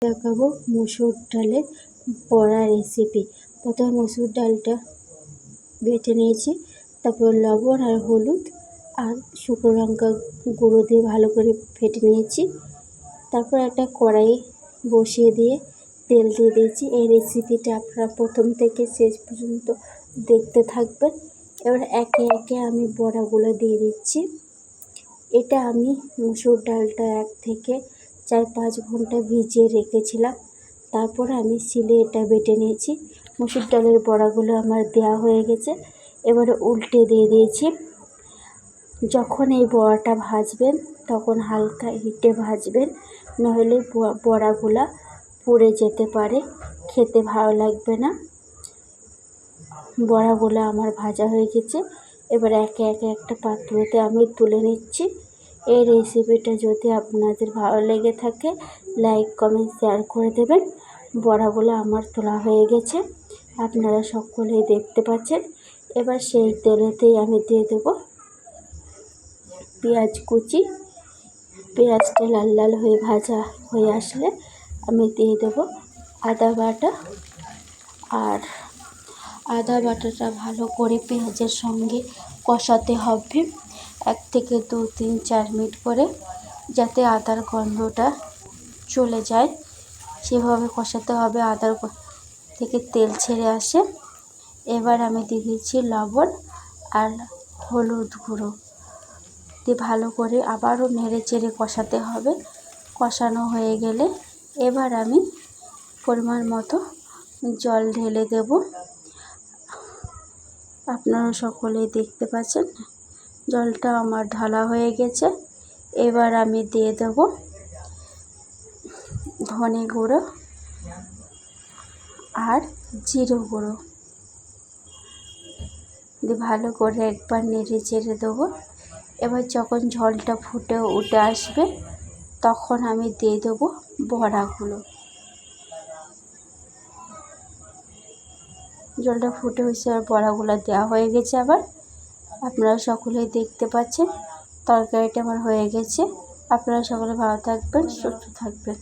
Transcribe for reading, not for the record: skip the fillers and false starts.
দেখাবো মসুর ডালের বড়া রেসিপি। প্রথমে মসুর ডালটা বেটে নিয়েছি, তারপর লবণ আর হলুদ আর শুকনো লঙ্কা গুঁড়ো দিয়ে ভালো করে ফেটে নিয়েছি। তারপর একটা কড়াই বসিয়ে দিয়ে তেল দিয়ে দিয়েছি। এই রেসিপিটা আপনারা প্রথম থেকে শেষ পর্যন্ত দেখতে থাকবেন। এবার একে একে আমি বড়াগুলো দিয়ে দিচ্ছি। এটা আমি মসুর ডালটা 1 থেকে 4-5 ঘন্টা ভিজিয়ে রেখেছিলাম, তারপর আমি শিলে এটা বেটে নিয়েছি। মসুর ডালের বড়াগুলো আমার দেওয়া হয়ে গেছে, এবারে উল্টে দিয়ে দিয়েছি। যখন এই বড়াটা ভাজবেন তখন হালকা হিটে ভাজবেন, নাহলে বড়াগুলা পুড়ে যেতে পারে, খেতে ভালো লাগবে না। বড়াগুলো আমার ভাজা হয়ে গেছে, এবার একে একে একটা পাত্রতে আমি তুলে নিচ্ছি। এই রেসিপিটা যদি আপনাদের ভালো লেগে থাকে লাইক কমেন্ট শেয়ার করে দেবেন। বড়াগুলো আমার তোলা হয়ে গেছে, আপনারা সকলেই দেখতে পাচ্ছেন। এবার সেই তেলেতেই আমি দিয়ে দেবো পেঁয়াজ কুচি। পেঁয়াজটা লাল লাল হয়ে ভাজা হয়ে আসলে আমি দিয়ে দেবো আদা বাটা। আর আদা বাটাটা ভালো করে পেঁয়াজের সঙ্গে কষাতে হবে 1 থেকে 2-3-4 মিনিট করে, যাতে আদার গন্ধটা চলে যায়, সেভাবে কষাতে হবে, আদার থেকে তেল ছেড়ে আসে। এবার আমি দিয়ে দিচ্ছি লবণ আর হলুদ গুঁড়ো দিয়ে ভালো করে আবারও নেড়ে চেড়ে কষাতে হবে। কষানো হয়ে গেলে এবার আমি পরিমাণ মতো জল ঢেলে দেব। আপনারা সকলেই দেখতে পাচ্ছেন জলটা আমার ঢালা হয়ে গেছে। এবার আমি দিয়ে দেব ধনে গুঁড়ো আর জিরে গুঁড়ো দিয়ে ভালো করে একবার নেড়ে চেড়ে দেবো। এবার যখন ঝোলটা ফুটে উঠে আসবে তখন আমি দিয়ে দেবো বড়াগুলো। জলটা ফুটে হয়েছে আর বড়াগুলো দেওয়া হয়ে গেছে। আবার আপনারা সকলেই দেখতে পাচ্ছেন তরকারিটা আমার হয়ে গেছে। আপনারা সকলে ভালো থাকবেন, সুস্থ থাকবেন।